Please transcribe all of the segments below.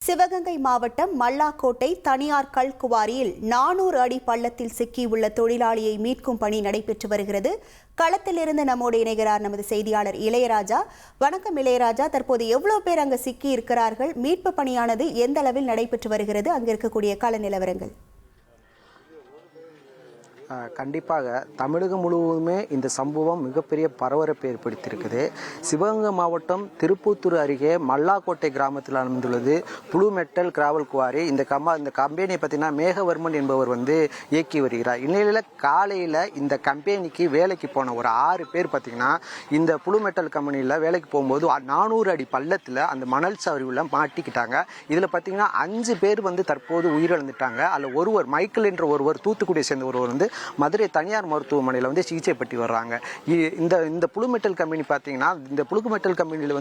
சிவகங்கை மாவட்டம் மல்லாக்கோட்டை தனியார் கல்குவாரியில் 400 அடி பள்ளத்தில் சிக்கியுள்ள தொழிலாளியை மீட்கும் பணி நடைபெற்று வருகிறது. களத்திலிருந்து நம்மோடு இணைகிறார் நமது செய்தியாளர் இளையராஜா. வணக்கம் இளையராஜா, தற்போது எவ்வளவு பேர் அங்கு சிக்கி இருக்கிறார்கள்? மீட்பு பணியானது எந்த அளவில் நடைபெற்று வருகிறது? அங்கு இருக்கக்கூடிய கள நிலவரங்கள். கண்டிப்பாக தமிழகம் முழுவதுமே இந்த சம்பவம் மிகப்பெரிய பரபரப்பை ஏற்படுத்தியிருக்குது. சிவகங்கை மாவட்டம் திருப்பூத்தூர் அருகே மல்லாக்கோட்டை கிராமத்தில் அமைந்துள்ளது ப்ளூ மெட்டல் கிராவல் குவாரி. இந்த கம்பெனியை பார்த்தீங்கன்னா மேகவர்மன் என்பவர் இயக்கி வருகிறார். இந்நிலையில் காலையில் இந்த கம்பெனிக்கு வேலைக்கு போன ஒரு 6 பேர் பார்த்தீங்கன்னா இந்த ப்ளூ மெட்டல் கம்பெனியில் வேலைக்கு போகும்போது 400 அடி பள்ளத்தில் அந்த மணல் சரிவில் மாட்டிக்கிட்டாங்க. இதில் பார்த்தீங்கன்னா 5 பேர் தற்போது உயிரிழந்துட்டாங்க. அதில் ஒருவர் மைக்கேல் என்ற ஒருவர் தூத்துக்குடியை சேர்ந்த ஒருவர் மதுரை தனியார் மருத்துவமனையில் சிகிச்சை பெற்று வர்றாங்க. இந்த ப்ளூ மெட்டல் கம்பெனி பார்த்தீங்கன்னா இந்த ப்ளூ மெட்டல் கம்பெனியில்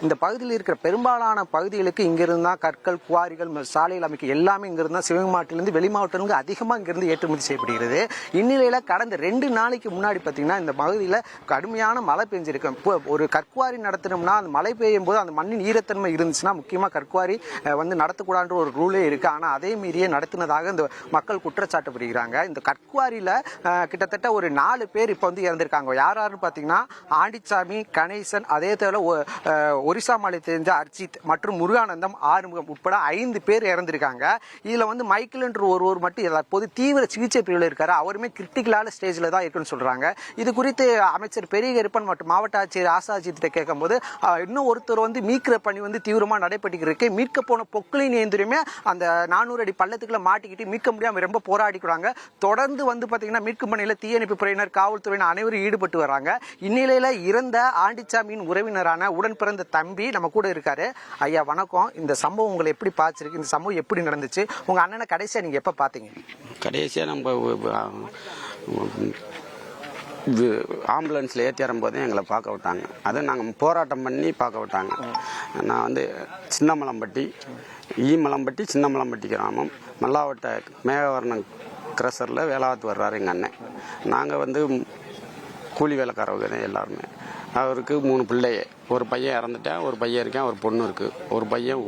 இந்த பகுதியில் இருக்கிற பெரும்பாலான பகுதிகளுக்கு இங்கிருந்து தான் கற்கள், குவாரிகள், சாலைகள் அமைக்க எல்லாமே இங்கிருந்து தான் சிவகங்கை மாவட்டத்திலிருந்து வெளி மாவட்டங்களுக்கு அதிகமாக இங்கிருந்து ஏற்றுமதி செய்யப்படுகிறது. இந்நிலையில் கடந்த 2 நாளைக்கு முன்னாடி பார்த்தீங்கன்னா இந்த பகுதியில் கடுமையான மழை பெஞ்சிருக்கு. ஒரு கற்குவாரி நடத்தினோம்னா அந்த மழை பெய்யும் போது அந்த மண்ணின் ஈரத்தன்மை இருந்துச்சுன்னா முக்கியமாக கற்குவாரி நடத்தக்கூடாதுன்ற ஒரு ரூலே இருக்கு. ஆனால் அதே மீறியே நடத்தினதாக இந்த மக்கள் குற்றச்சாட்டுப்படுகிறாங்க. இந்த கற்குவாரி கிட்டத்தட்ட ஒரு 4 பேர் இப்ப இறந்திருக்காங்க. யாருன்னு பாத்தீங்கன்னா ஆண்டிச்சாமி, கணேசன், அதே தவிர ஒரிசா மாநில தெரிஞ்ச அர்ஜித் மற்றும் முருகானந்தம், ஆறுமுகம் உட்பட 5 பேர் இறந்திருக்காங்க. இதுல மைக்கேல் என்ற ஒருவர் மட்டும் தற்போது தீவிர சிகிச்சை பிரிவில் இருக்காரு. அவருமே கிரிட்டிக்கலான ஸ்டேஜ்ல தான் இருக்குன்னு சொல்றாங்க. இது குறித்து அமைச்சர் பெரியகருப்பன் மற்றும் மாவட்ட ஆட்சியர் ஆசாஜித்திட்ட கேட்கும் போது இன்னும் ஒருத்தர் மீட்கிற பணி தீவிரமா நடைபெற்று இருக்கு. மீட்க போன பொக்களின் இயந்திரமே அந்த 400 அடி பள்ளத்துக்குள்ள மாட்டிக்கிட்டு மீட்க முடியாம ரொம்ப போராடிக்கிறாங்க. தொடர்ந்து பாத்தீங்கன்னா மீட்கும் பணியில தீயணைப்பு துறையினர், காவல்துறையினர் அனைவரும் ஈடுபட்டு வராங்க. இந்நிலையில இறந்த ஆண்டிச்சாமியின் உறவினரான உடன் பிறந்த தம்பி நம்ம கூட இருக்காரு. ஐயா வணக்கம். இந்த சம்பவம் உங்களை எப்படி பாய்ச்சிருக்கு? இந்த சம்பவம் எப்படி நடந்துச்சு? உங்க அண்ணனை கடைசியா நீங்க எப்ப பாத்தீங்க? கடைசியா நம்ம ஆம்புலன்ஸில் ஏற்றி வரும்போது எங்களை பார்க்க விட்டாங்க. அதை நாங்கள் போராட்டம் பண்ணி பார்க்க விட்டாங்க. நான் சின்னமலம்பட்டி, ஈமலம்பட்டி, சின்னமலம்பட்டி கிராமம், மல்லாவட்ட மேகவர்ணன் கிரஷரில் வேலாவத்து வர்றாரு எங்கள் அண்ணன். நாங்கள் கூலி வேலைக்காரவங்க தான் எல்லாருமே. அவருக்கு 3 பிள்ளைய, ஒரு பையன் இறந்துட்டேன், ஒரு பையன் இருக்கேன், ஒரு பொண்ணு இருக்குது. ஒரு பையன்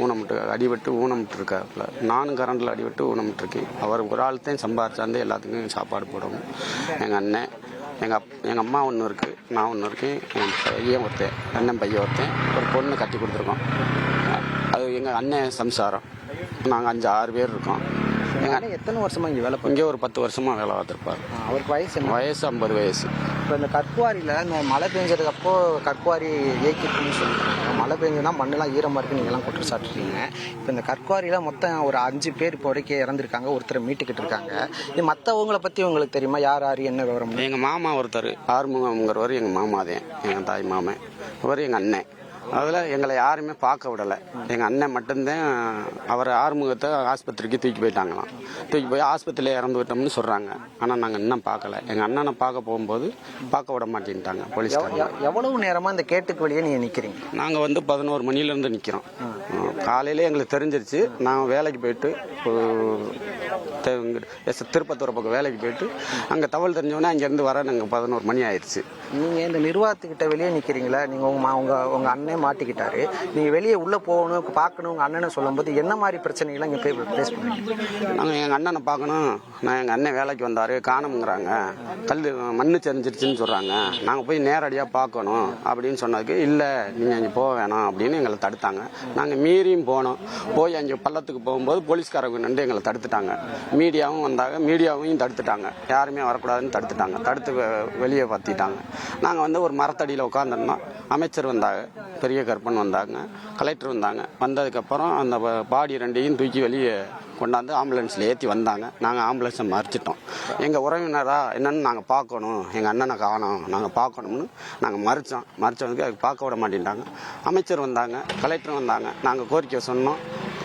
ஊனமிட்டு அடிபட்டு ஊனமிட்டு இருக்காருல. நானும் கரண்டில் அடிபட்டு ஊனமிட்டுருக்கேன். அவர் ஒரு ஆள் தான் சம்பாரிச்சாந்து எல்லாத்துக்கும் சாப்பாடு போடணும். எங்கள் அண்ணன், எங்கள் அம்மா ஒன்று இருக்குது, நான் ஒன்று இருக்கேன், என் பையன் ஒருத்தன், அண்ணன் பையன் ஒருத்தன், ஒரு பொண்ணு கட்டி கொடுத்துருக்கோம். அது எங்கள் அண்ணன் சம்சாரம். நாங்கள் 5-6 பேர் இருக்கோம். எத்தனை வருஷமா இங்கே வேலை? இங்கே ஒரு 10 வருஷமா வேலை பார்த்துருப்பாரு. அவருக்கு வயசு 50 வயசு. இப்போ இந்த கற்குவாரியில் இந்த மழை பெஞ்சதுக்கு அப்போ கற்குவாரி இயக்கிட்டுன்னு சொல்லுவாங்க. மழை பெஞ்சதுன்னா மண்ணெல்லாம் ஈரமாக இருக்குன்னு நீங்கள்லாம் குற்றச்சாட்டுறீங்க. இப்போ இந்த கற்குவாரியில் மொத்தம் ஒரு 5 பேர் இப்போ வரைக்கும் இறந்துருக்காங்க, ஒருத்தரை மீட்டுக்கிட்டு இருக்காங்க. இது மற்றவங்களை பற்றி உங்களுக்கு தெரியுமா? யார் என்ன விவரம்? எங்கள் மாமா ஒருத்தர் ஆறுமுகங்கிறவர் எங்கள் மாமா தான், எங்கள் தாய் மாமன். அவர் எங்கள் அண்ணன். அதில் எங்களை யாருமே பார்க்க விடலை. எங்கள் அண்ணன் மட்டும்தான். அவர் ஆறுமுகத்தை ஆஸ்பத்திரிக்கு தூக்கி போயிட்டாங்களாம். தூக்கி போய் ஆஸ்பத்திரியில் இறந்து விட்டோம்னு சொல்கிறாங்க. ஆனால் நாங்கள் இன்னும் பார்க்கல. எங்கள் அண்ணனை பார்க்க போகும்போது பார்க்க விட மாட்டேன்ட்டாங்க போலீஸ்காரங்க. எவ்வளவு நேரமாக இந்த கேட்டுக்கு வழியே நீங்கள் நிற்கிறீங்க? நாங்கள் 11 மணிலேருந்து நிற்கிறோம். காலையிலே எங்களுக்கு தெரிஞ்சிருச்சு. நாங்கள் வேலைக்கு போயிட்டு திருப்பத்தூர் பக்கம் வேலைக்கு போயிட்டு அங்கே தகவல் தெரிஞ்சோடனே அங்கேருந்து வர நாங்கள் 11 மணி ஆயிடுச்சு. நீங்கள் இந்த நிர்வாகத்துக்கிட்ட வெளியே நிற்கிறீங்களா? நீங்கள் உங்கள் அண்ணன் மாட்டிக்கிட்டாரு, நீங்கள் வெளியே உள்ளே போகணும், பார்க்கணும் உங்கள் அண்ணனை சொல்லும்போது என்ன மாதிரி பிரச்சனைகள்லாம் இங்கே போய் ஃபேஸ் பண்ணுறீங்க? நாங்கள் எங்கள் அண்ணனை பார்க்கணும். எங்கள் அண்ணன் வேலைக்கு வந்தார், காணமுங்கிறாங்க, மண்ணு செஞ்சிருச்சுன்னு சொல்கிறாங்க. நாங்கள் போய் நேரடியாக பார்க்கணும் அப்படின்னு சொன்னதுக்கு இல்லை, நீங்கள் அங்கே போக வேணாம் அப்படின்னு எங்களை தடுத்தாங்க. நாங்கள் மீறியும் போனோம். போய் அங்கே பள்ளத்துக்கு போகும்போது போலீஸ்காரங்க நின்று எங்களை தடுத்துட்டாங்க. மீடியாவும் வந்தாங்க, மீடியாவையும் தடுத்துட்டாங்க. யாருமே வரக்கூடாதுன்னு தடுத்துட்டாங்க. தடுத்து வெளியே பார்த்திட்டாங்க. நாங்கள் ஒரு மரத்தடியில் உட்காந்துருந்தோம். அமைச்சர் வந்தாங்க, பெரிய கருப்பன் வந்தாங்க, கலெக்டர் வந்தாங்க. வந்ததுக்கப்புறம் அந்த பாடி 2ஐயும் தூக்கி வெளியே கொண்டாந்து ஆம்புலன்ஸில் ஏற்றி வந்தாங்க. நாங்கள் ஆம்புலன்ஸை மறிச்சிட்டோம். எங்கள் உறவினராக என்னென்னு நாங்கள் பார்க்கணும், எங்கள் அண்ணனை காணோம், நாங்கள் பார்க்கணும்னு நாங்கள் மறிச்சதுக்கு அதுக்கு பார்க்க விட மாட்டேன்ட்டாங்க. அமைச்சர் வந்தாங்க, கலெக்டர் வந்தாங்க. நாங்கள் கோரிக்கை சொன்னோம்,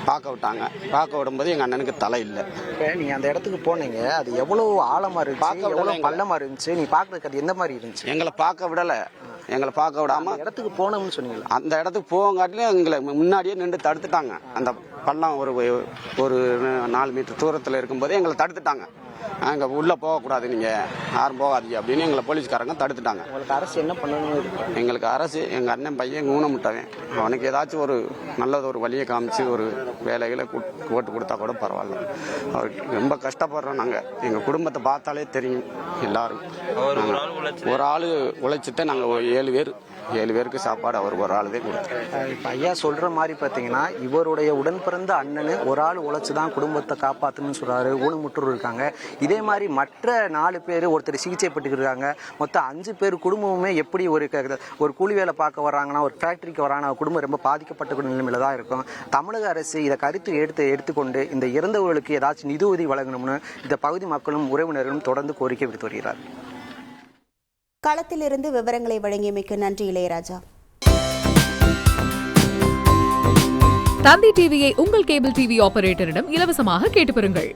பார்க்க விட்டாங்க. பார்க்க விடும்போது எங்கள் அண்ணனுக்கு தலை இல்லை. இப்போ நீங்கள் அந்த இடத்துக்கு போனீங்க, அது எவ்வளோ ஆழமாக இருந்துச்சு, எவ்வளோ பள்ளமாக இருந்துச்சு, நீ பார்க்கறதுக்கு அது எந்த மாதிரி இருந்துச்சு? எங்களை பார்க்க விடலை. எங்களை பார்க்க விடாமல் இடத்துக்கு போனோம்னு சொன்னீங்களா? அந்த இடத்துக்கு போகாட்டிலும் எங்களை முன்னாடியே நின்று தடுத்துட்டாங்க. அந்த பள்ளம் ஒரு 4 மீட்டர் தூரத்தில் இருக்கும்போதே எங்களை தடுத்துட்டாங்க. அங்கே உள்ளே போகக்கூடாது, நீங்கள் யாரும் போகாதீங்க அப்படின்னு எங்களை போலீஸ்காரங்க தடுத்துட்டாங்க. உங்களுக்கு அரசு என்ன பண்ணணும்? எங்களுக்கு அரசு, எங்கள் அண்ணன் பையன் ஊனமுட்டவன், அவனுக்கு ஏதாச்சும் ஒரு நல்லது ஒரு வழியை காமிச்சு ஒரு வேலைகளை போட்டு கொடுத்தா கூட பரவாயில்ல. அவருக்கு ரொம்ப கஷ்டப்படுறோம் நாங்கள். எங்கள் குடும்பத்தை பார்த்தாலே தெரியும் எல்லாரும். ஒரு ஆள் உழைச்சிட்டு நாங்கள் 7 பேருக்கு சாப்பாடு அவர் ஒரு ஆளுதே கொடுத்தாரு. இப்போ ஐயா சொல்கிற மாதிரி பார்த்தீங்கன்னா இவருடைய உடன் பிறந்த அண்ணனு ஒரு ஆள் உழைச்சி தான் குடும்பத்தை காப்பாற்றணும்னு சொல்கிறாரு. ஊனமுற்றோர் இருக்காங்க. இதே மாதிரி மற்ற 4 பேர் ஒருத்தர் சிகிச்சை பெற்றுக்கிறாங்க. மொத்தம் 5 பேர் குடும்பமுமே எப்படி ஒரு கூலி வேலை பார்க்க வராங்கன்னா, ஒரு ஃபேக்டரிக்கு வராங்கன்னா குடும்பம் ரொம்ப பாதிக்கப்பட்ட நிலைமையில தான் இருக்கும். தமிழக அரசு இதை கருத்து எடுத்துக்கொண்டு இந்த இறந்தவர்களுக்கு ஏதாச்சும் நிதி உதவி வழங்கணும்னு இந்த பகுதி மக்களும் உறவினர்களும் தொடர்ந்து கோரிக்கை விடுத்து வருகிறார். களத்திலிருந்து விவரங்களை வழங்கியமைக்கு நன்றி இளையராஜா. தந்தி டிவியை உங்கள் கேபிள் டிவி ஆபரேட்டரிடம் இலவசமாக கேட்டு பெறுங்கள்.